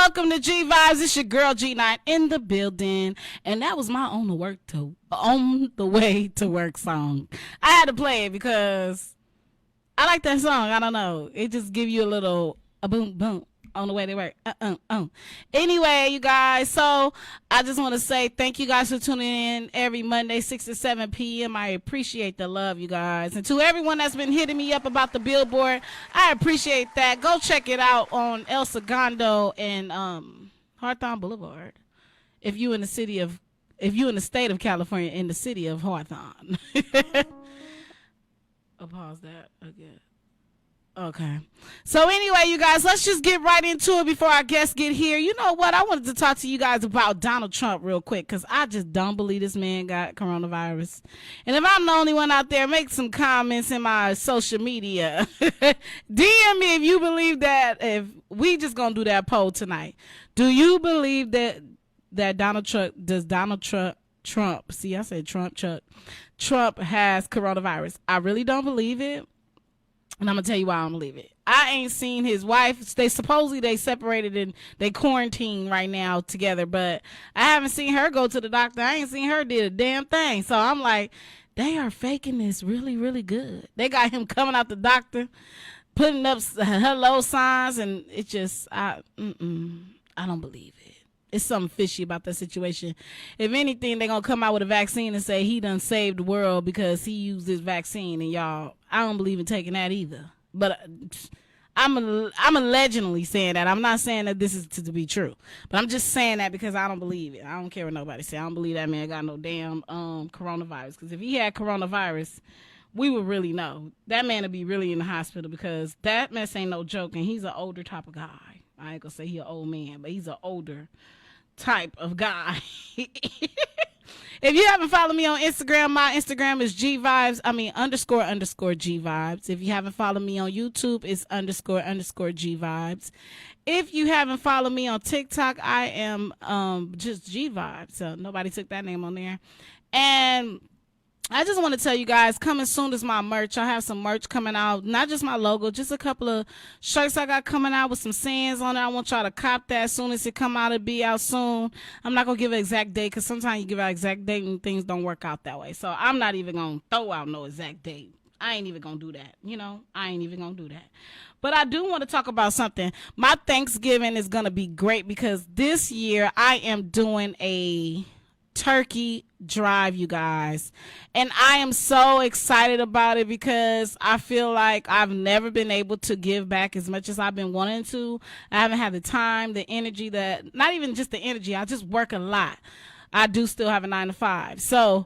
welcome to G Vibes. It's your girl G9 in the building, and that was my on the way to work song. I had to play it because I like that song. I don't know, it just give you a little a boom boom on the way to work. Anyway, you guys, so I just want to say thank you guys for tuning in every Monday 6 to 7 p.m. I appreciate the love, you guys, and to everyone that's been hitting me up about the billboard, I appreciate that. Go check it out on El Segundo and Hawthorne Boulevard if you in the state of California, in the city of Hawthorne. I'll pause that again. Okay. So anyway, you guys, let's just get right into it before our guests get here. You know what? I wanted to talk to you guys about Donald Trump real quick because I just don't believe this man got coronavirus. And if I'm the only one out there, make some comments in my social media. DM me if you believe that. If we just gonna do that poll tonight. Do you believe that Donald Trump, see, I said Trump has coronavirus? I really don't believe it. And I'm going to tell you why I don't believe it. I ain't seen his wife. They separated and they quarantine right now together, but I haven't seen her go to the doctor. I ain't seen her did a damn thing. So I'm like, they are faking this really, really good. They got him coming out the doctor, putting up hello signs, and it just, I don't believe it. It's something fishy about that situation. If anything, they're going to come out with a vaccine and say he done saved the world because he used this vaccine. And y'all, I don't believe in taking that either. But I'm allegedly saying that. I'm not saying that this is to be true. But I'm just saying that because I don't believe it. I don't care what nobody say. I don't believe that man got no damn coronavirus. Because if he had coronavirus, we would really know. That man would be really in the hospital because that mess ain't no joke. And he's an older type of guy. I ain't going to say he an old man, but he's an older type of guy. If you haven't followed me on Instagram, my Instagram is __ G Vibes. If you haven't followed me on YouTube, it's __ G Vibes. If you haven't followed me on TikTok, I am just G Vibes. So nobody took that name on there. And I just want to tell you guys, coming soon is my merch. I have some merch coming out, not just my logo, just a couple of shirts I got coming out with some sayings on it. I want y'all to cop that as soon as it come out. It'll be out soon. I'm not going to give an exact date because sometimes you give out exact date and things don't work out that way. So I'm not even going to throw out no exact date. I ain't even going to do that. I ain't even going to do that. But I do want to talk about something. My Thanksgiving is going to be great because this year I am doing a turkey drive, you guys, and I am so excited about it because I feel like I've never been able to give back as much as I've been wanting to. I haven't had the time, the energy, not even just the energy, I just work a lot. I do still have a 9-to-5, so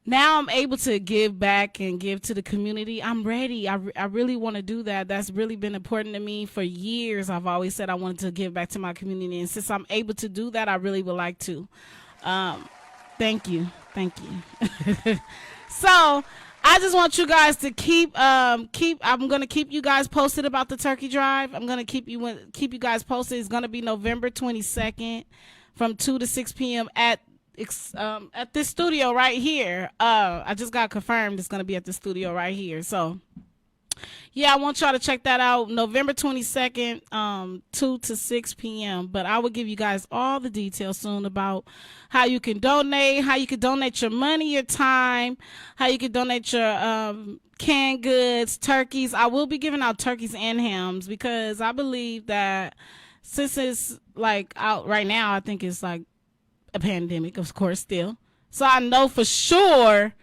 now I'm able to give back and give to the community. I'm ready. I really want to do that. That's really been important to me for years. I've always said I wanted to give back to my community, and since I'm able to do that, I really would like to. Thank you. So I just want you guys to keep I'm going to keep you guys posted about the turkey drive. I'm going to keep you guys posted. It's going to be November 22nd from 2 to 6 p.m. at this studio right here. I just got confirmed it's going to be at the studio right here. So yeah, I want y'all to check that out. November 22nd, 2 to 6 p.m. But I will give you guys all the details soon about how you can donate, your money, your time, how you can donate your canned goods, turkeys. I will be giving out turkeys and hams because I believe that since it's like out right now, I think it's like a pandemic, of course, still. So I know for sure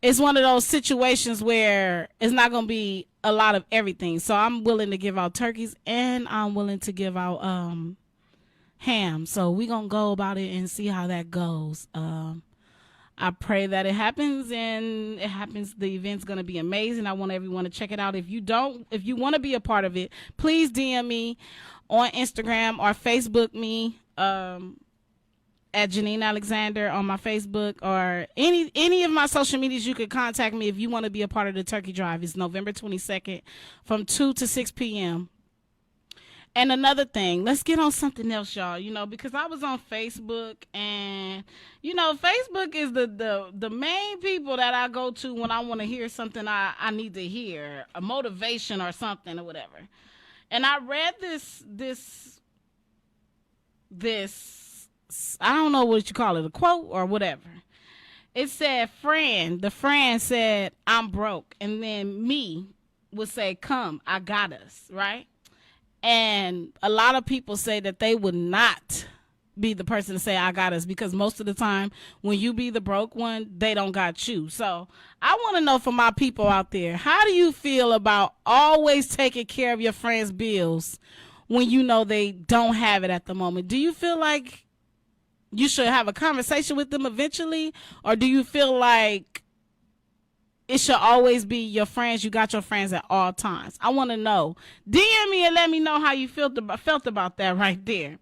it's one of those situations where it's not going to be a lot of everything. So I'm willing to give out turkeys and I'm willing to give out ham. So we're going to go about it and see how that goes. I pray that it happens, and it happens. The event's going to be amazing. I want everyone to check it out. If you want to be a part of it, please DM me on Instagram or Facebook me at Janine Alexander on my Facebook, or any of my social medias. You can contact me if you want to be a part of the turkey drive. It's November 22nd from 2 to 6 p.m. And another thing, let's get on something else, y'all, because I was on Facebook, and, Facebook is the main people that I go to when I want to hear something I need to hear, a motivation or something or whatever. And I read this this, I don't know what you call it, a quote or whatever. It said, the friend said, I'm broke. And then me would say, come, I got us, right? And a lot of people say that they would not be the person to say I got us, because most of the time when you be the broke one, they don't got you. So I want to know from my people out there, how do you feel about always taking care of your friends' bills when you know they don't have it at the moment? Do you feel like you should have a conversation with them eventually, or do you feel like it should always be your friends? You got your friends at all times. I want to know. DM me and let me know how you felt about that right there.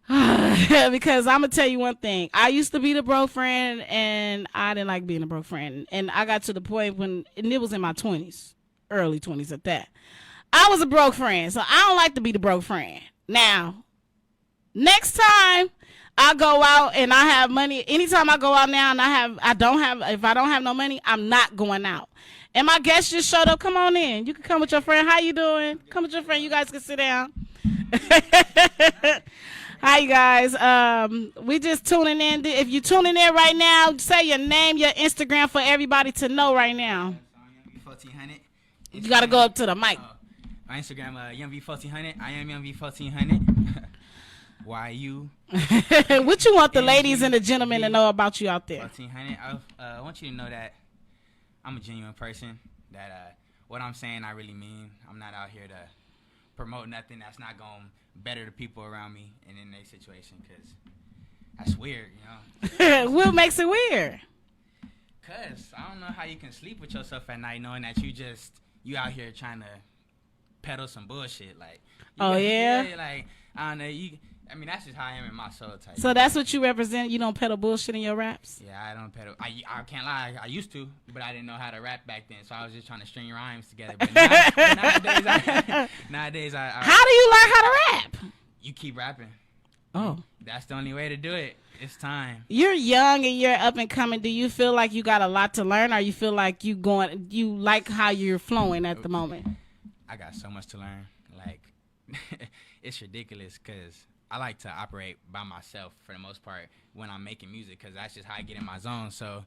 Because I'm going to tell you one thing. I used to be the broke friend, and I didn't like being a broke friend. And I got to the point when, and it was in my 20s, early 20s at that. I was a broke friend, so I don't like to be the broke friend. Now, next time I go out and I have money, anytime I go out now and if I don't have no money, I'm not going out. And my guest just showed up. Come on in. You can come with your friend. How you doing? Come with your friend. You guys can sit down. Hi, you guys. We just tuning in. If you're tuning in right now, say your name, your Instagram for everybody to know right now. YUNGV1400. You got to go up to the mic. My Instagram, YUNGV1400. I am YUNGV1400. What you want the ladies and the gentlemen to know about you out there? 1400. I want you to know that I'm a genuine person. That what I'm saying, I really mean. I'm not out here to promote nothing that's not going to better the people around me and in their situation, because that's weird, you know. What makes it weird? Because I don't know how you can sleep with yourself at night knowing that you out here trying to peddle some bullshit. Like, oh, yeah? Like, I don't know. I mean, that's just how I am in my soul type. So that's what you represent? You don't peddle bullshit in your raps? Yeah, I don't peddle. I can't lie. I used to, but I didn't know how to rap back then, so I was just trying to string rhymes together. But nowadays, I how do you learn how to rap? You keep rapping. Oh. That's the only way to do it. It's time. You're young and you're up and coming. Do you feel like you got a lot to learn, or you feel like you like how you're flowing at the moment? I got so much to learn. Like, it's ridiculous, because I like to operate by myself for the most part when I'm making music, because that's just how I get in my zone. So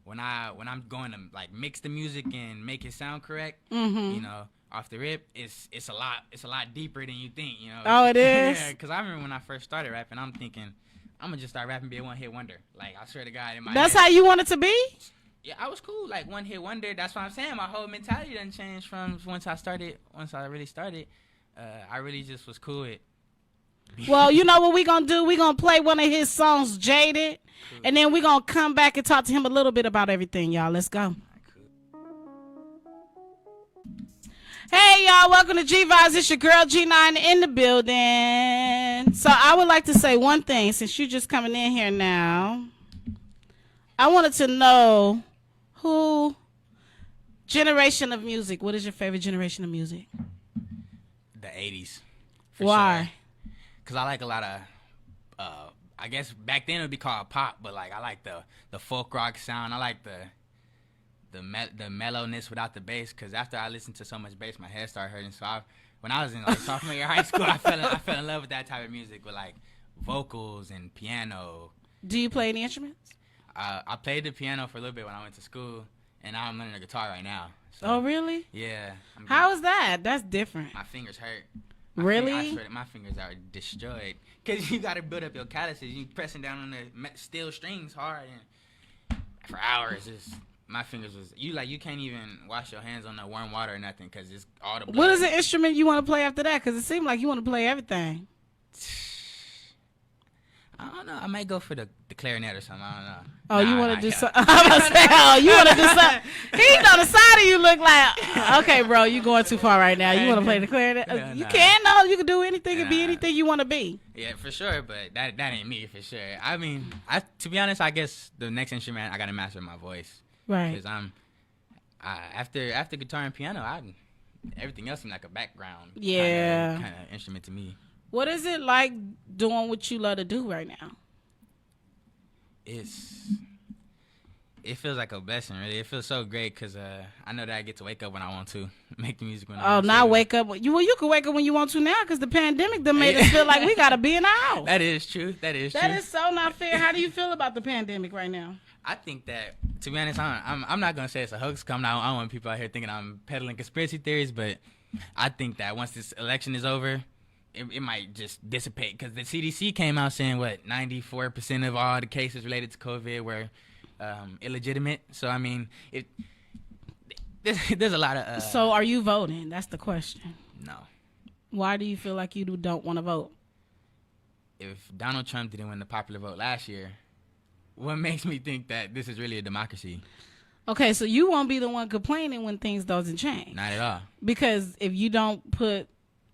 when I'm going to like mix the music and make it sound correct, you know, off the rip, it's a lot deeper than you think, you know. Oh, it is. Yeah, because I remember when I first started rapping, I'm thinking I'm gonna just start rapping, be a one hit wonder. Like, I swear to God, in my that's head, how you want it to be. Yeah, I was cool, like one hit wonder. That's what I'm saying. My whole mentality done changed from once I really started. I really just was cool with. Well, you know what we gonna do? We gonna play one of his songs, Jaded, cool. And then we gonna come back and talk to him a little bit about everything, y'all. Let's go. Hey, y'all, welcome to G-Vibes. It's your girl G9 in the building. So I would like to say one thing, since you're just coming in here now. I wanted to know generation of music. What is your favorite generation of music? The 80s. Why? Sure. Because I like a lot of, I guess back then it would be called pop, but like I like the folk rock sound. I like the mellowness without the bass, because after I listened to so much bass, my head started hurting. So when I was in like sophomore year of high school, I fell in love with that type of music with like vocals and piano. Do you play any instruments? I played the piano for a little bit when I went to school, and now I'm learning the guitar right now. So, oh, really? Yeah. How is that? That's different. My fingers hurt. Really? I swear that my fingers are destroyed, because you got to build up your calluses. You pressing down on the steel strings hard and for hours. My fingers you can't even wash your hands on the warm water or nothing, because it's all the blood. What is the instrument you want to play after that? Because it seemed like you want to play everything. I don't know. I might go for the clarinet or something. I don't know. Oh, you want to do something? I'm going to say, oh, you want to do something? He's on the side of you look like, okay, bro, you going too far right now. You want to play the clarinet? You can, no. You can do anything and be anything you want to be. Yeah, for sure, but that ain't me for sure. I mean, to be honest, I guess the next instrument, I got to master my voice. Right. Because after guitar and piano, everything else seems like a background kind of instrument to me. What is it like doing what you love to do right now? It's it feels like a blessing, really. It feels so great because I know that I get to wake up when I want to, make the music when I want to. Now wake up. You can wake up when you want to now because the pandemic done made us feel like we got to be in the house. That is true. That is so not fair. How do you feel about the pandemic right now? I think that, to be honest, I'm not going to say it's a hoax. I don't want people out here thinking I'm peddling conspiracy theories, but I think that once this election is over, it might just dissipate because the CDC came out saying, 94% of all the cases related to COVID were illegitimate. So, I mean, there's a lot of... So, are you voting? That's the question. No. Why do you feel like you don't want to vote? If Donald Trump didn't win the popular vote last year, what makes me think that this is really a democracy? Okay, so you won't be the one complaining when things doesn't change. Not at all. Because if you don't put...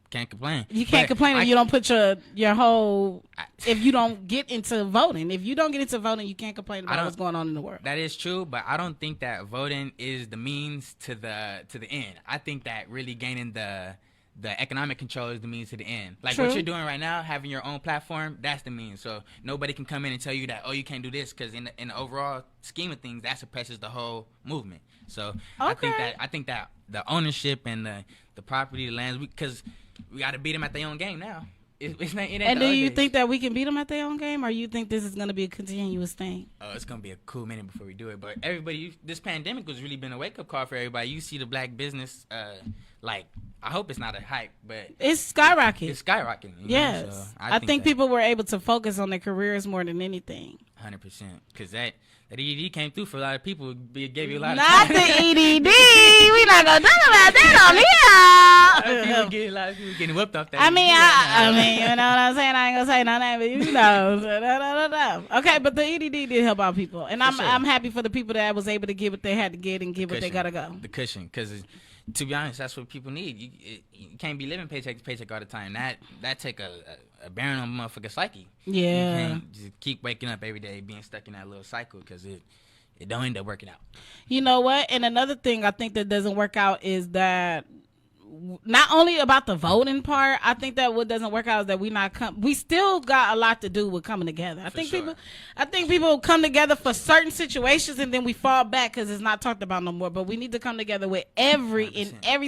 Can't complain. You can't complain if you don't put your whole... if you don't get into voting. If you don't get into voting, you can't complain about what's going on in the world. That is true, but I don't think that voting is the means to the end. I think that really gaining the economic control is the means to the end. Like True. What you're doing right now, having your own platform, that's the means. So nobody can come in and tell you that, you can't do this, because in the overall scheme of things, that suppresses the whole movement. So okay. I think that the ownership and the property, the lands, because we got to beat them at their own game now. And do you think that we can beat them at their own game, or you think this is going to be a continuous thing? Oh, it's going to be a cool minute before we do it. But everybody, this pandemic was really been a wake-up call for everybody. You see the black business, I hope it's not a hype, but... It's skyrocketing. It's skyrocketing. Yes. So I think people were able to focus on their careers more than anything. 100%. Because that EDD came through for a lot of people. It gave you a lot of time. Not the EDD. We not going to talk about that on here. A lot of people getting whipped off that. I mean, you know what I'm saying? I ain't going to say no name, but you know. Okay, but the EDD did help out people. And I'm happy for the people that was able to get what they had to get and get what they got to go. The cushion, because... To be honest, that's what people need. You can't be living paycheck to paycheck all the time. That take a bearing on a motherfucker's psyche. Yeah. You can't just keep waking up every day being stuck in that little cycle because it don't end up working out. You know what? And another thing I think that doesn't work out is that not only about the voting part, I think that what doesn't work out is that we still got a lot to do with coming together. I think people come together for certain situations and then we fall back because it's not talked about no more. But we need to come together with every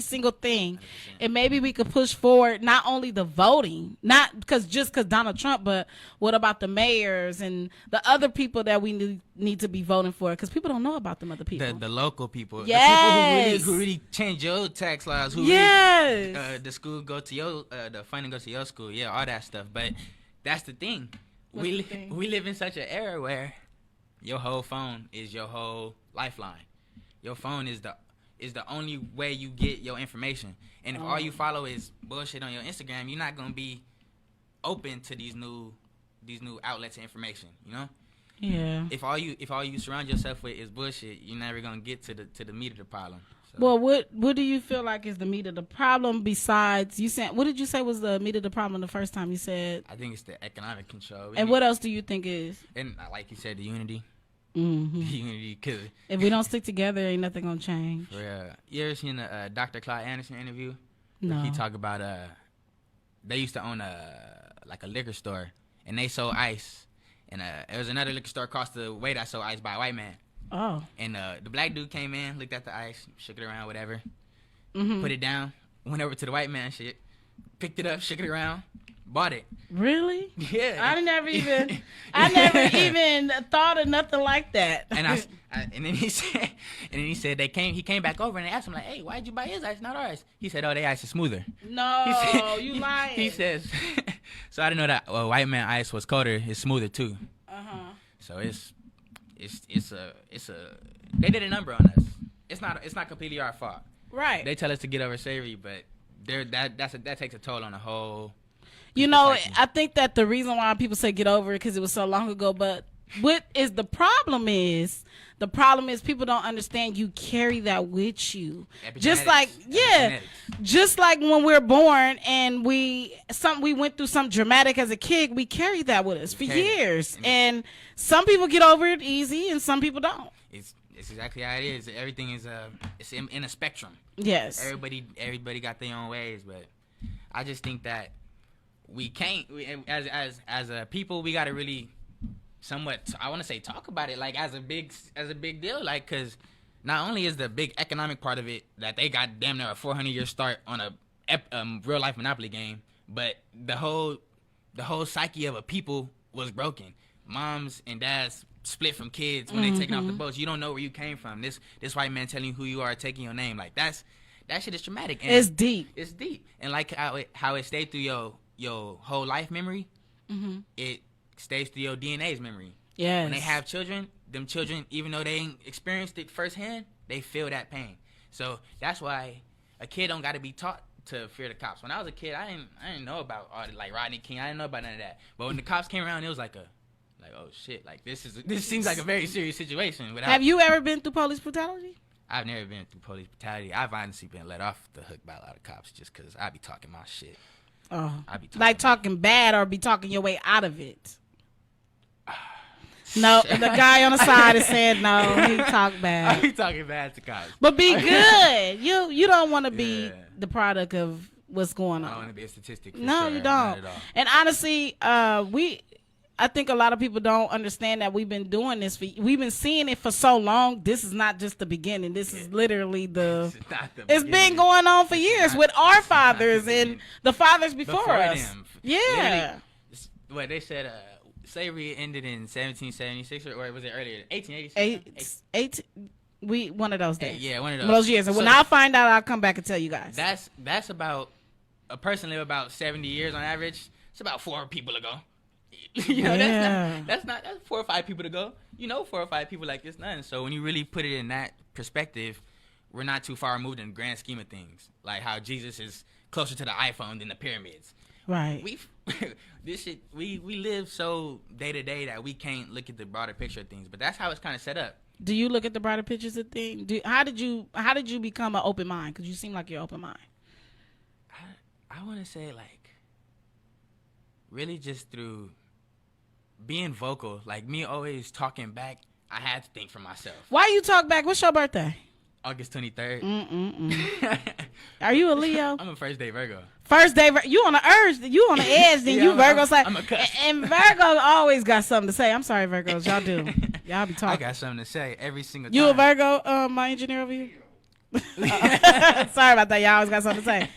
single thing, 100%. And maybe we could push forward not only the voting, not because Donald Trump, but what about the mayors and the other people that we need to be voting for? Because people don't know about them other people. The local people, yes. The people who really change your tax laws, the school go to your the funding goes to your school, all that stuff. But that's the thing. We live in such an era where your whole phone is your whole lifeline. Your phone is the only way you get your information. And if all you follow is bullshit on your Instagram, you're not gonna be open to these new outlets of information. You know. Yeah. If all you surround yourself with is bullshit, you're never gonna get to the meat of the problem. So. Well, what do you feel like is the meat of the problem besides you said? What did you say was the meat of the problem the first time you said? I think it's the economic control. And what else do you think is? And like you said, the unity. Mm-hmm. The unity, cause if we don't stick together, ain't nothing gonna change. Yeah. You ever seen the Dr. Clyde Anderson interview? No. He talked about they used to own a liquor store and they sold ice. And there was another liquor store across the way that sold ice by a white man. Oh. And the black dude came in, looked at the ice, shook it around, whatever. Mm-hmm. Put it down, went over to the white man shit, picked it up, shook it around, bought it. Really? Yeah. I never even thought of nothing like that. And and then he said he came back over and they asked him like, hey, why'd you buy his ice, not ours? He said, oh, their ice is smoother. No, you lying. He says, so I didn't know that white man ice was colder, it's smoother too. So it's they did a number on us. It's not completely our fault. Right. They tell us to get over slavery, but that takes a toll on the whole. You know, I think that the reason why people say get over it because it was so long ago, but what is the problem is people don't understand you carry that with you. Just like when we're born and we went through something dramatic as a kid, we carry that with us for years. And some people get over it easy and some people don't. It's exactly how it is. Everything is it's in a spectrum. Yes. Everybody got their own ways, but I just think that we can't as a people we got to really somewhat, I want to say, talk about it like as a big deal, like, because not only is the big economic part of it that they got damn near a 400-year start on a real life Monopoly game, but the whole psyche of a people was broken. Moms and dads split from kids when they taking off the boats. You don't know where you came from. This white man telling you who you are, taking your name, like that shit is traumatic. And it's deep. It's deep, and like how it stayed through your whole life memory, it stays through your DNA's memory. Yeah. When they have children, them children, even though they ain't experienced it firsthand, they feel that pain. So that's why a kid don't got to be taught to fear the cops. When I was a kid, I didn't know about all the, like Rodney King. I didn't know about none of that. But when the cops came around, it was like oh shit, like this seems like a very serious situation. Have you ever been through police brutality? I've never been through police brutality. I've honestly been let off the hook by a lot of cops just because I be talking my shit. Oh, like talking bad or be talking your way out of it. No, the guy on the side is saying no. He talk bad. I be talking bad to cops, but be good. You don't want to be the product of what's going on. I don't want to be a statistic. No, you don't. And honestly, I think a lot of people don't understand that we've been doing this. We've been seeing it for so long. This is not just the beginning. This is literally it's been going on for years with our fathers and the fathers before us. Them. Yeah. What they said, slavery ended in 1776 or was it earlier? 1886. One of those days. Yeah, one of those years. And when I find out, I'll come back and tell you guys. That's about a person live about 70 years on average. It's about 4 people ago. You know, that's 4 or 5 people to go. 4 or 5 people like it's nothing. So when you really put it in that perspective, we're not too far removed in the grand scheme of things. Like how Jesus is closer to the iPhone than the pyramids. Right. We live so day to day that we can't look at the broader picture of things. But that's how it's kind of set up. Do you look at the broader pictures of things? How did you become an open mind? Because you seem like you're open mind. I want to say like really just through being vocal, like me always talking back. I had to think for myself. Why you talk back? What's your birthday? August 23rd. Are you a Leo? I'm a first day Virgo. First day, you on the urge, you on the edge, then you Virgo's like, and Virgo always got something to say. I'm sorry, Virgos, y'all do. Y'all be talking. I got something to say every single time. You a Virgo, my engineer over here? Sorry about that. Y'all always got something to say.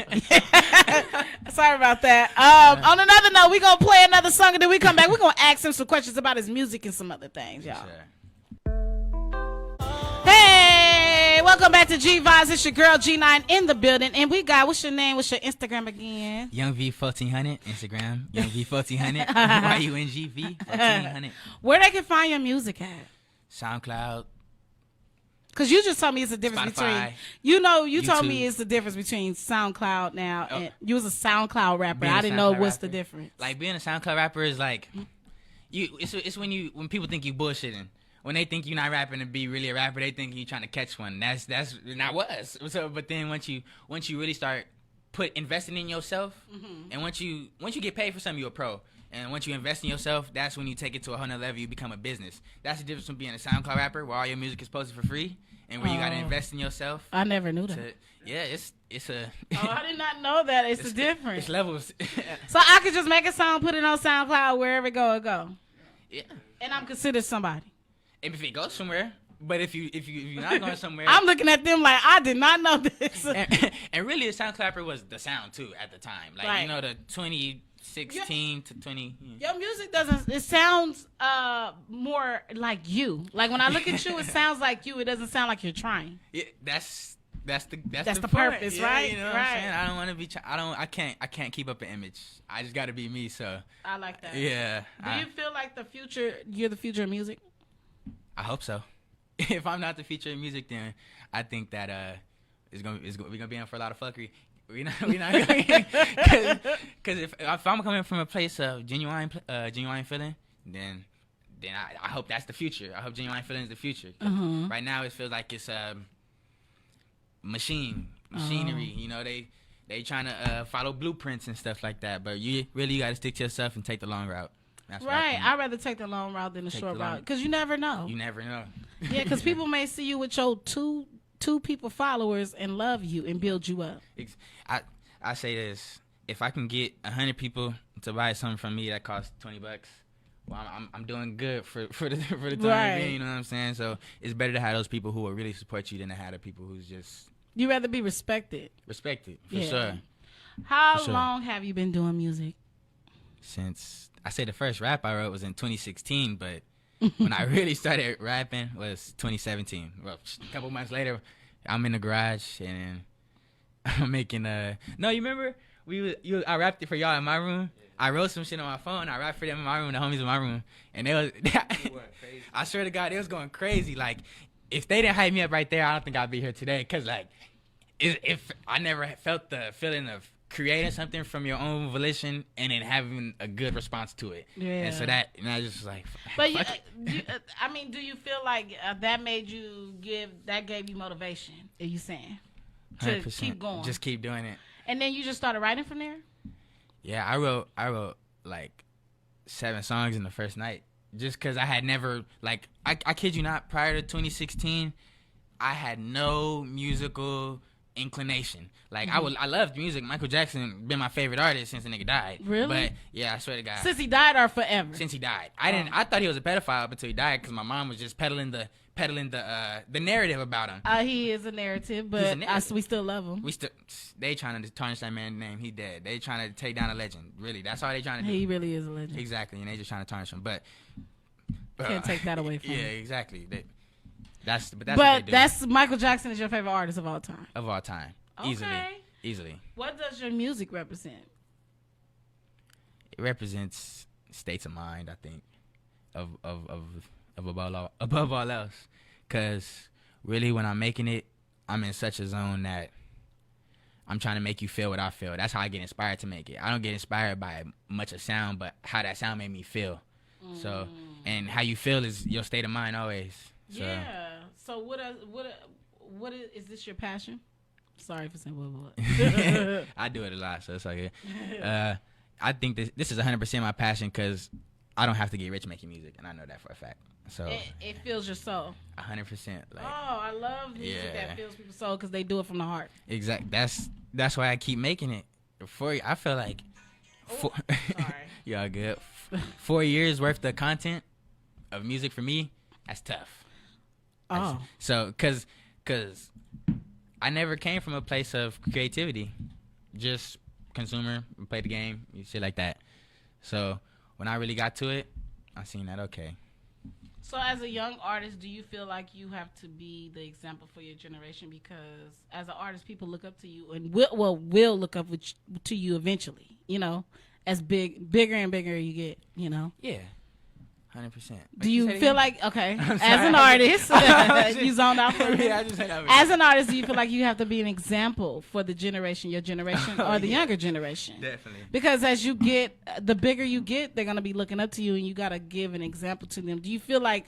Sorry about that. On another note, we gonna play another song and then we come back. We're gonna ask him some questions about his music and some other things, y'all. Hey, welcome back to G Vibes. It's your girl G9 in the building, and we got, what's your name? What's your Instagram again? YUNGV1400 Instagram. YUNGV1400. YUNGV1400. Where they can find your music at? SoundCloud. Cause you just told me it's a difference Spotify, between, you told YouTube. me it's the difference between SoundCloud now and you was a SoundCloud rapper. I didn't know what's the difference. Like being a SoundCloud rapper is like, it's when people think you bullshitting. When they think you're not rapping to be really a rapper, they think you're trying to catch one. That's not us. So, but then once you really start investing in yourself, and once you get paid for something, you're a pro. And once you invest in yourself, that's when you take it to a whole nother level. You become a business. That's the difference from being a SoundCloud rapper, where all your music is posted for free, and where you got to invest in yourself. I never knew that. It's a. I did not know that. It's the difference. It's levels. So I could just make a song, put it on SoundCloud, wherever it go. Yeah. And I'm considered somebody. And if it goes somewhere, but if you're not going somewhere, I'm looking at them like I did not know this. and really, the SoundCloud rapper was the sound too at the time. Like right. the 2016 to 20. Your music doesn't. It sounds more like you. Like when I look at you, it sounds like you. It doesn't sound like you're trying. Yeah, that's the purpose, right? You know what I'm saying? I don't want to be. I can't keep up an image. I just got to be me. So I like that. Yeah. Do you feel like you're the future of music? I hope so. If I'm not the future of music, then I think that we're gonna be in for a lot of fuckery. We're not because if I'm coming from a place of genuine feeling, then I hope that's the future. I hope genuine feeling is the future. Right now it feels like it's machinery. They trying to follow blueprints and stuff like that. But you really got to stick to yourself and take the long route. That's right. I'd rather take the long route than the short route because you never know. You never know. Yeah, because people may see you with your two people followers and love you and build you up. I say this: if I can get 100 people to buy something from me that costs $20, well, I'm doing good for the time Right. being. You know what I'm saying? So it's better to have those people who will really support you than to have the people who's just You rather be respected. respected for Yeah. sure. How For sure. long have you been doing music? Since I say the first rap I wrote was in 2016, but when I really started rapping was 2017. Well, a couple months later, I'm in the garage and I'm making No, you remember I rapped it for y'all in my room. I wrote some shit on my phone. I rapped for them in my room, the homies in my room, and they was. I swear to God, they was going crazy. Like, if they didn't hype me up right there, I don't think I'd be here today. Cause like, if I never felt the feeling of creating something from your own volition and then having a good response to it. Yeah. And so that, and I just was like, But fuck I mean, do you feel like that made you gave you motivation? Are you saying to 100%. keep going? Just keep doing it. And then you just started writing from there? Yeah, I wrote like 7 songs in the first night. Just because I had never, like, I kid you not, prior to 2016, I had no musical inclination. Like, I loved music. Michael Jackson been my favorite artist since the nigga died. Really? But yeah, I swear to God. Since he died or forever? Since he died. I thought he was a pedophile up until he died because my mom was just peddling the narrative about him. He is a narrative, He's but a narrative. we still love him. They trying to tarnish that man's name. He dead. They trying to take down a legend. Really, that's all they trying to do. He really is a legend. Exactly, and they just trying to tarnish him. But Can't take that away from yeah, him. exactly. That's what they do. That's Michael Jackson is your favorite artist of all time. Of all time, Okay. easily. What does your music represent? It represents states of mind. I think of above all else, because really when I'm making it, I'm in such a zone that I'm trying to make you feel what I feel. That's how I get inspired to make it. I don't get inspired by much of sound, but how that sound made me feel. So, and how you feel is your state of mind always. So. Yeah. So what is this your passion? Sorry for saying what. I do it a lot, so it's okay. I think this is 100% my passion because I don't have to get rich making music, and I know that for a fact. So it fills your soul. 100%. Like, Oh, I love music that fills people's soul because they do it from the heart. exact. That's why I keep making it. I feel like. Sorry. Y'all good. 4 years worth of content of music for me, that's tough. Oh. So, cause I never came from a place of creativity, just consumer, play the game, shit like that. So when I really got to it, I seen that okay. So as a young artist, do you feel like you have to be the example for your generation? Because as an artist, people look up to you and will look up to you eventually, you know, as bigger and bigger you get, you know? Yeah. 100%. Do you feel like, okay, as an artist, you zoned out for me. Yeah, I just said that. As an artist, do you feel like you have to be an example for the generation, your generation, or the younger generation? Definitely. Because as you get, the bigger you get, they're going to be looking up to you, and you got to give an example to them. Do you feel like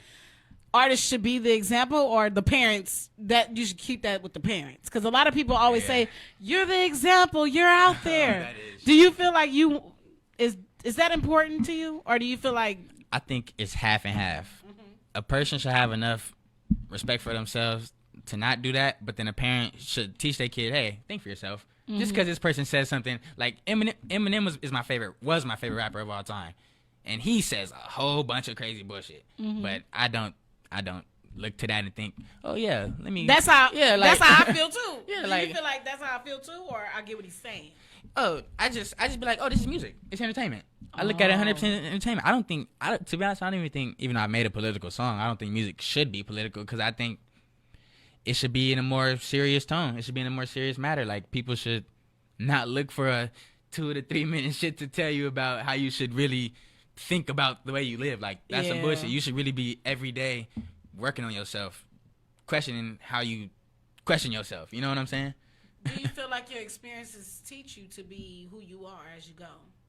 artists should be the example, or the parents, that you should keep that with the parents? Because a lot of people always say, you're the example, you're out there. That is. Do you feel like is that important to you, or do you feel like... I think it's half and half. A person should have enough respect for themselves to not do that, but then a parent should teach their kid, hey, think for yourself. Just because this person says something, like Eminem was my favorite rapper of all time, and he says a whole bunch of crazy bullshit. But I don't look to that and think, oh yeah, let me. That's how I feel too. Yeah, Do like- you feel like that's how I feel too, or I get what he's saying? Oh, I just be like, oh, this is music. It's entertainment. I look at it 100% entertainment. To be honest, I don't even think, even though I made a political song, I don't think music should be political, because I think it should be in a more serious tone. It should be in a more serious matter. Like, people should not look for a 2 to 3 minute shit to tell you about how you should really think about the way you live. Like, that's some bullshit. You should really be every day working on yourself, questioning how you question yourself. You know what I'm saying? Do you feel like your experiences teach you to be who you are as you go?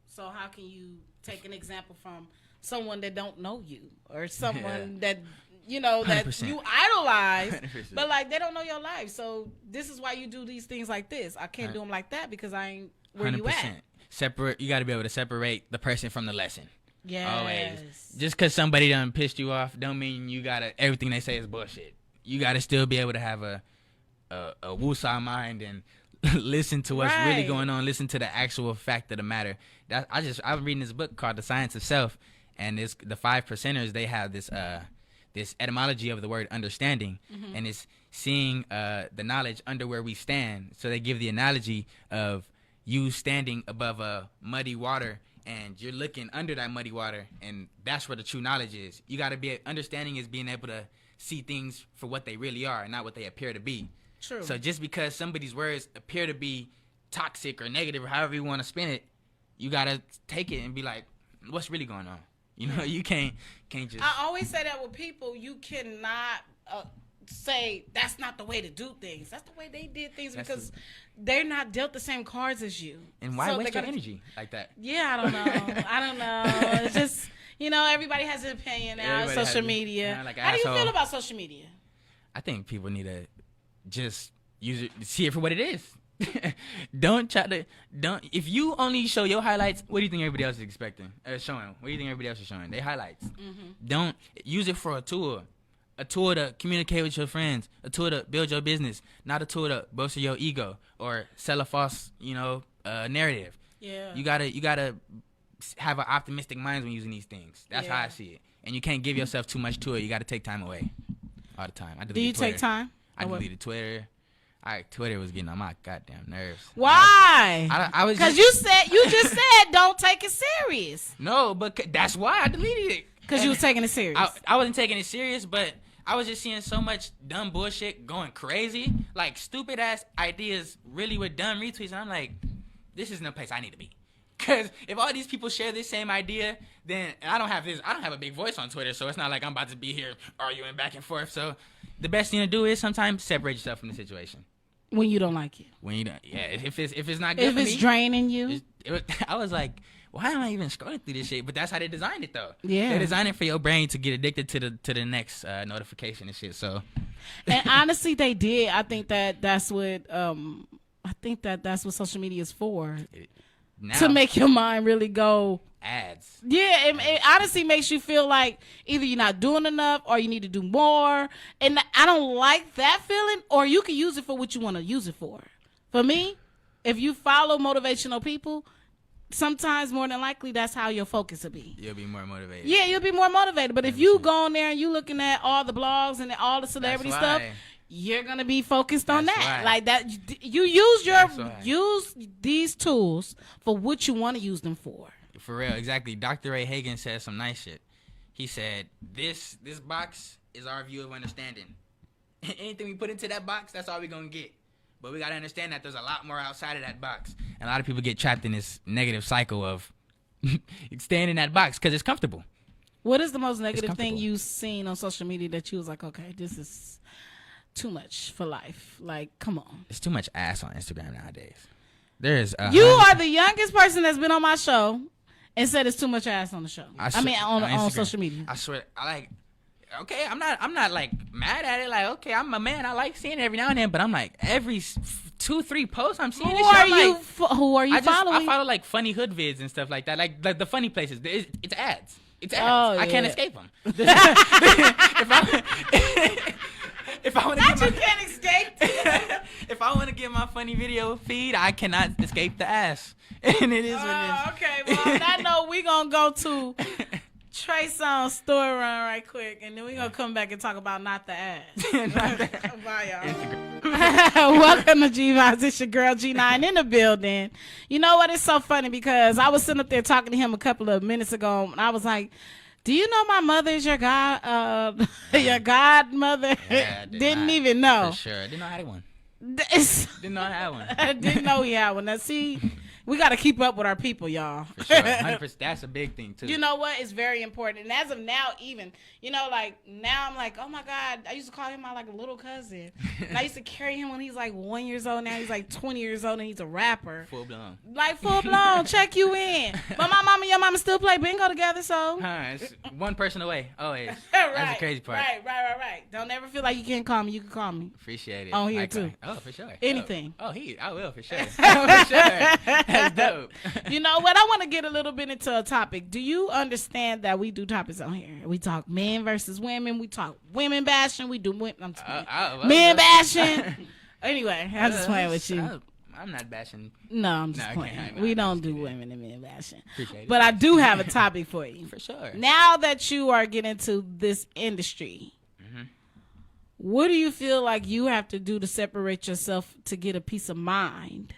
So how can you take an example from someone that don't know you, or someone that, you know, that 100%. you idolize, 100%. but like they don't know your life? So this is why you do these things like this. I can't do them like that because I ain't where you at. You got to be able to separate the person from the lesson. Yes. Always. Just because somebody done pissed you off don't mean you gotta everything they say is bullshit. You gotta still be able to have a woosah mind and listen to what's really going on. Listen to the actual fact of the matter. I'm reading this book called The Science of Self, and it's the 5%ers. They have this this etymology of the word understanding, and it's seeing the knowledge under where we stand. So they give the analogy of you standing above a muddy water, and you're looking under that muddy water, and that's where the true knowledge is. You got to be understanding is being able to see things for what they really are, and not what they appear to be. True. So just because somebody's words appear to be toxic or negative or however you want to spin it, you got to take it and be like, what's really going on? You know, you can't just. I always say that with people, you cannot say that's not the way to do things. That's the way they did things because they're not dealt the same cards as you. And why waste your energy like that? Yeah, I don't know. I don't know. It's just, you know, everybody has an opinion now. Social media. Like how do you feel about social media? I think people need to just use it, see it for what it is. Don't if you only show your highlights, what do you think everybody else is expecting showing? What do you think everybody else is showing? Their highlights. Don't use it for a tool to communicate with your friends, a tool to build your business, not a tool to bolster your ego or sell a false, narrative. Yeah. You gotta have an optimistic mind when using these things. That's how I see it. And you can't give yourself too much to it. You gotta take time away all the time. Do you take time? I deleted Twitter. Twitter was getting on my goddamn nerves. Why? I was because you just said don't take it serious. No, but that's why I deleted it. Because you was taking it serious. I wasn't taking it serious, but I was just seeing so much dumb bullshit going crazy, like stupid ass ideas, really with dumb retweets. And I'm like, this isn't a place I need to be. Because if all these people share this same idea, then and I don't have a big voice on Twitter, so it's not like I'm about to be here arguing back and forth. So the best thing to do is sometimes separate yourself from the situation. When you don't like it. When you don't, yeah. If it's not good if for it's me, draining you. I was like, why am I even scrolling through this shit? But that's how they designed it, though. Yeah. They designed it for your brain to get addicted to the next notification and shit. So. And honestly, they did. I think that's what social media is for. Now, to make your mind really go. Ads. Yeah, it honestly makes you feel like either you're not doing enough or you need to do more. And I don't like that feeling. Or you can use it for what you want to use it for. For me, if you follow motivational people, sometimes more than likely that's how your focus will be. You'll be more motivated. Yeah, you'll be more motivated. But if you go on there and you looking at all the blogs and all the celebrity stuff, you're gonna be focused on that. Like that, you use these tools for what you want to use them for. For real, exactly. Dr. Ray Hagan said some nice shit. He said, "This box is our view of understanding. Anything we put into that box, that's all we're gonna get. But we gotta understand that there's a lot more outside of that box. And a lot of people get trapped in this negative cycle of staying in that box because it's comfortable." What is the most negative thing you've seen on social media that you was like, okay, this is too much for life? Like, come on. It's too much ass on Instagram nowadays. There's you are the youngest person that's been on my show and said it's too much ass on the show. On social media. I swear, okay, I'm not like mad at it. Like, okay, I'm a man. I like seeing it every now and then, but I'm like every 2-3 posts I'm seeing this shit. Who are you following? I follow like funny hood vids and stuff like that. Like the funny places. It's ads. It's ads. Oh, I can't escape them. If I want to you can't escape. If I want to get my funny video feed, I cannot escape the ass. And it is what it is. Okay, well, on that note, we gonna go to Trey Songz's story run right quick, and then we gonna come back and talk about not the ass. Bye, y'all. Welcome to G-Vibes. It's your girl G9 in the building. You know what? It's so funny because I was sitting up there talking to him a couple of minutes ago, and I was like, do you know my mother is your your godmother? Yeah, didn't even know. For sure. Didn't know I had one. Didn't know I had one. I didn't know he had one. Now, see, we got to keep up with our people, y'all. For sure. 100%. That's a big thing, too. You know what? It's very important. And as of now, even, like, now I'm like, oh, my God. I used to call him my, like, little cousin. And I used to carry him when he's, like, 1 year old. Now he's, like, 20 years old, and he's a rapper. Full blown. Like, full blown. Check you in. But my mama and your mama still play bingo together, so. It's one person away, always. Right, that's the crazy part. Right. Don't ever feel like you can't call me. You can call me. Appreciate it. On here, too. Oh, for sure. Anything. I will, for sure. For sure. That's dope. You know what? I want to get a little bit into a topic. Do you understand that we do topics on here? We talk men versus women. We talk women bashing. We do men bashing. Anyway, I'm just playing with you. I'm not bashing. No, I'm just No, playing. okay, We I'm don't just do kidding. women and men bashing. Appreciate it. But I do have a topic for you. For sure. Now that you are getting into this industry, what do you feel like you have to do to separate yourself to get a peace of mind?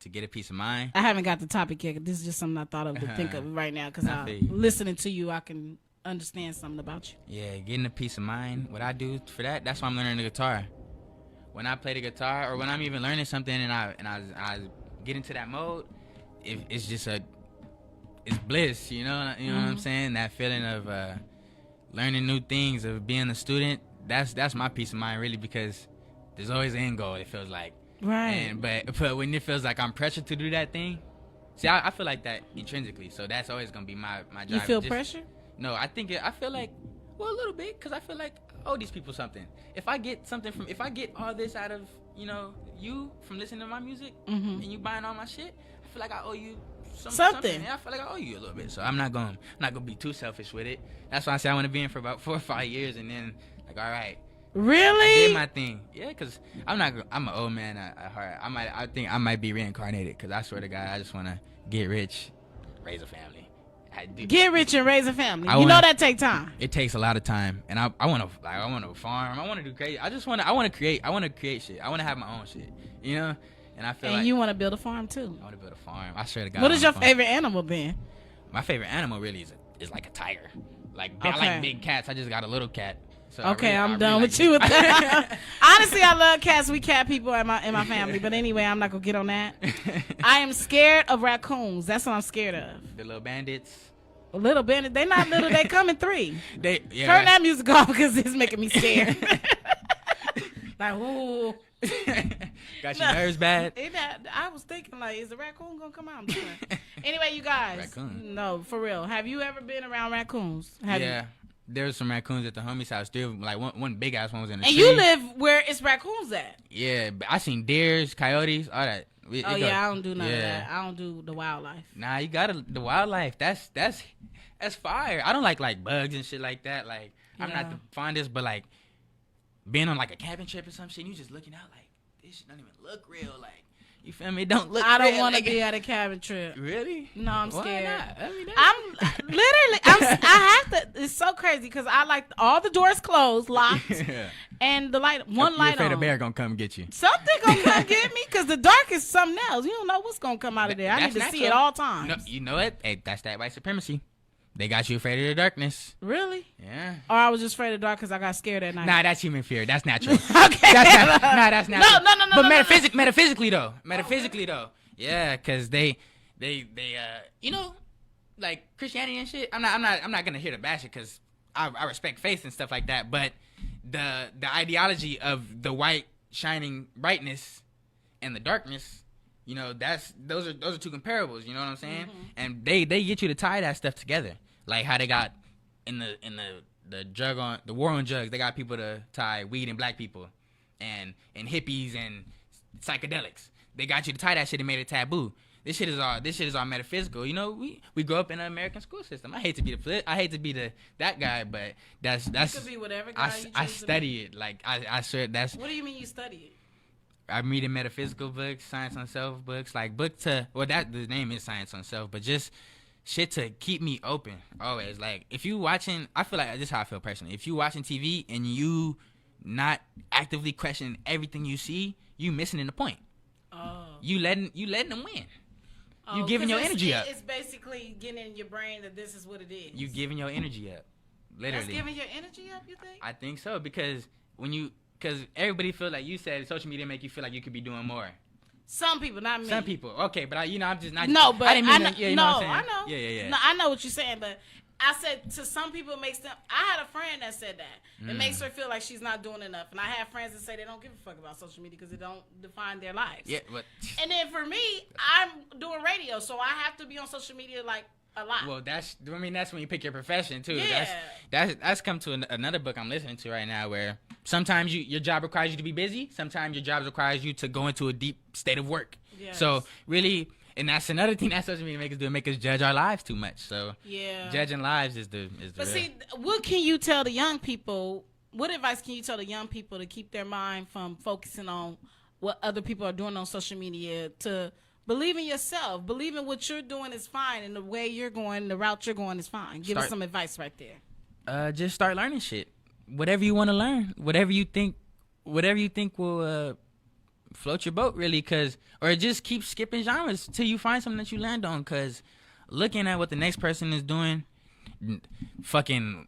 To get a peace of mind. I haven't got the topic yet. This is just something I thought of to think of right now because listening to you, I can understand something about you. Yeah, getting a peace of mind. What I do for that, that's why I'm learning the guitar. When I play the guitar, or when I'm even learning something, and I get into that mode, it's just it's bliss. You know what I'm saying? That feeling of learning new things, of being a student. That's my peace of mind, really, because there's always an end goal. It feels like. Right. But when it feels like I'm pressured to do that thing, see, I feel like that intrinsically. So that's always gonna be my drive. You feel pressure? No, I feel like, well, a little bit, because I feel like I owe these people something. If I get all this out of, you from listening to my music and you buying all my shit, I feel like I owe you something. Yeah, I feel like I owe you a little bit. So I'm not gonna be too selfish with it. That's why I say I want to be in for about 4 or 5 years, and then like, all right. Really? I did my thing. Yeah, because I'm an old man at heart. I think I might be reincarnated, because I swear to God, I just want to get rich, raise a family. Get rich and raise a family. That take time. It takes a lot of time, and I want to farm. I want to do crazy. I want to create shit. I want to have my own shit. And I feel like you want to build a farm too. I want to build a farm. I swear to God. What is your favorite animal then? My favorite animal really is like a tiger. I like big cats. I just got a little cat. So I'm done with you with that. Honestly, I love cats. We cat people in my family. But anyway, I'm not going to get on that. I am scared of raccoons. That's what I'm scared of. The little bandits. Little bandits. They're not little. They come in 3. Turn that music off because it's making me scared. Like, ooh. Got your nerves bad? I was thinking, like, is the raccoon going to come out? Anyway, you guys. Raccoon. No, for real. Have you ever been around raccoons? Yeah. There's some raccoons at the homie's house. Like one big ass one was in the tree. And you live where it's raccoons at? Yeah, but I seen deers, coyotes, all that. I don't do none of that. I don't do the wildlife. Nah, you got the wildlife. That's fire. I don't like bugs and shit like that. Like I'm not the fondest, but like being on like a camping trip or some shit, and you just looking out like this shit don't even look real. Like. You feel me? Don't look. I don't want to be at a cabin trip. Really? No, I'm scared. Why not? I'm literally. I have to. It's so crazy because I like all the doors closed, locked, and the light. One light on. You're afraid a bear gonna come get you. Something gonna come get me because the dark is something else. You don't know what's gonna come out of there. I need to see it all times. No, you know it. Hey, that's that white supremacy. They got you afraid of the darkness. Really? Yeah. Or I was just afraid of the dark because I got scared at night. Nah, that's human fear. That's natural. Okay. That's natural. No. But metaphysically though. Yeah, because they like Christianity and shit. I'm not gonna hear to bash it because I respect faith and stuff like that. But the ideology of the white shining brightness and the darkness. Those are two comparables. You know what I'm saying? Mm-hmm. And they get you to tie that stuff together, like how they got in the war on drugs. They got people to tie weed and black people, and hippies and psychedelics. They got you to tie that shit and made it taboo. This shit is all metaphysical. We grow up in an American school system. I hate to be that guy, but that's it could be whatever guy you choose I study it. Like I swear that's. What do you mean you study it? I'm reading metaphysical books, science on self books, like the name is Science on Self, but just shit to keep me open always. Like if you watching, I feel like this is how I feel personally. If you watching TV and you not actively questioning everything you see, you missing in the point. Oh. You letting them win. You giving your energy up. It's basically getting in your brain that this is what it is. You giving your energy up. Literally. That's giving your energy up, you think? I think so because because everybody feels like you said social media make you feel like you could be doing more. Some people, not me. Some people, okay, but I'm just not. No, but I didn't mean I know. Yeah. No, I know what you're saying, but I said to some people it makes them. I had a friend that said that it makes her feel like she's not doing enough, and I have friends that say they don't give a fuck about social media because it don't define their lives. Yeah, but. And then for me, I'm doing radio, so I have to be on social media like. A lot. Well, that's when you pick your profession too. Yeah. That's come to another book I'm listening to right now where sometimes your job requires you to be busy. Sometimes your job requires you to go into a deep state of work. Yes. So really, and that's another thing that social media make us judge our lives too much. So yeah, judging lives is the. But see, what can you tell the young people what advice can you tell the young people to keep their mind from focusing on what other people are doing on social media, to believe in yourself, believe in what you're doing is fine, and the way you're going, the route you're going is fine? Give us some advice right there. Just start learning shit. Whatever you want to learn, whatever you think will float your boat, really, or just keep skipping genres till you find something that you land on, because looking at what the next person is doing, fucking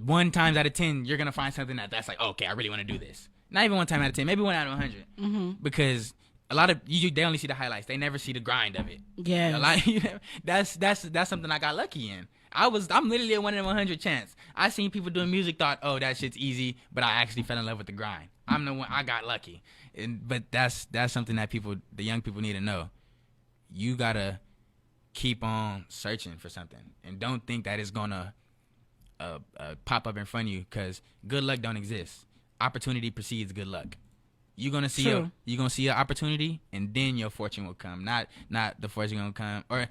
1 times out of 10, you're going to find something that's like, okay, I really want to do this. Not even 1 time out of 10, maybe 1 out of 100. Mm-hmm. Because a lot of they only see the highlights. They never see the grind of it. Yeah. That's something I got lucky in. I'm literally a 1 in 100 chance. I seen people doing music, thought, oh, that shit's easy, but I actually fell in love with the grind. I'm the one. I got lucky. But that's something that the young people need to know. You gotta keep on searching for something, and don't think that it's gonna pop up in front of you, because good luck don't exist. Opportunity precedes good luck. You're gonna see an opportunity, and then your fortune will come. Not the fortune gonna come, or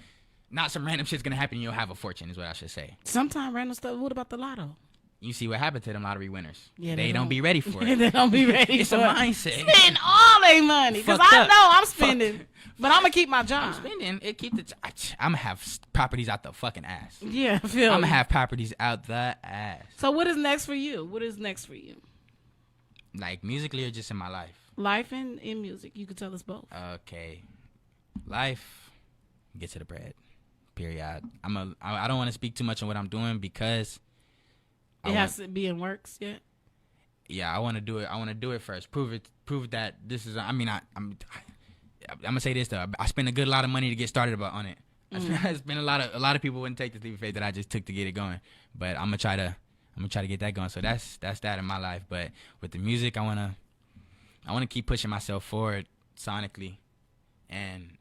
not some random shit's gonna happen and you'll have a fortune, is what I should say. Sometimes random stuff. What about the lotto? You see what happened to them lottery winners. Yeah, they don't be ready for it. They don't be ready. It's a mindset. Spend all their money, because I know I'm spending, but I'm gonna keep my job. I'm spending. I'm gonna have properties out the fucking ass. Yeah, I feel. I'm gonna have properties out the ass. So what is next for you? Like musically, or just in my life? Life and in music. You could tell us both. Okay, life. Get to the bread. Period. I don't want to speak too much on what I'm doing, because it has to be in works yet. Yeah, I want to do it. I want to do it first. Prove that this is. I'm gonna say this though. I spent a good lot of money to get started on it. I spent a lot of people wouldn't take the leap of faith that I just took to get it going. But I'm gonna try to get that going. So that's that in my life. But with the music, I wanna keep pushing myself forward sonically, and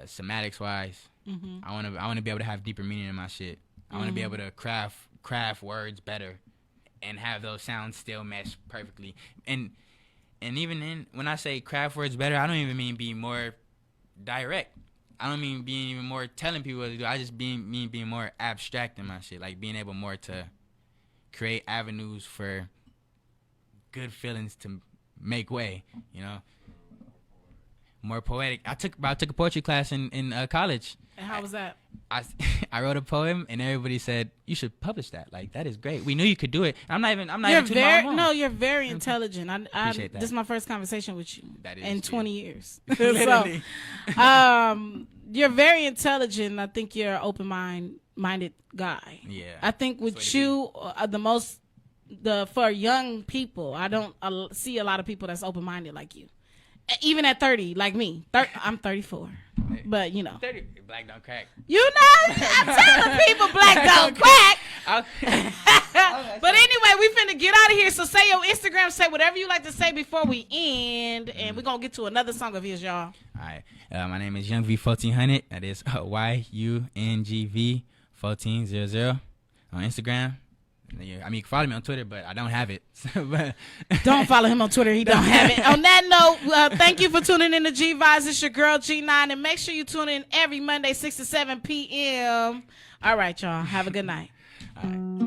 semantics wise. Mm-hmm. I wanna be able to have deeper meaning in my shit. I want to be able to craft words better, and have those sounds still mesh perfectly. And even when I say craft words better, I don't even mean being more direct. I don't mean being even more telling people what to do. I just mean being more abstract in my shit, like being able more to create avenues for good feelings to make way. More poetic. I took a poetry class in college. And how was that? I wrote a poem, and everybody said, you should publish that. Like, that is great. We knew you could do it. I'm not even too long. No, you're very intelligent. Appreciate that. This is my first conversation with you in 20 years. Literally. So, you're very intelligent. I think you're an open-minded guy. Yeah. I think with you, for young people, I don't see a lot of people that's open-minded like you. Even at 30, like me. I'm 34. But, 30, black don't crack. I'm telling people black don't crack. But anyway, we finna get out of here. So say your Instagram, say whatever you like to say before we end. And we're going to get to another song of his, y'all. All right. My name is YUNGV1400. That is YUNGV1400 on Instagram. You can follow me on Twitter, but I don't have it. Don't follow him on Twitter. He don't have it. On that note, thank you for tuning in to G-Vibes. It's your girl, G9. And make sure you tune in every Monday, 6 to 7 p.m. All right, y'all. Have a good night. All right.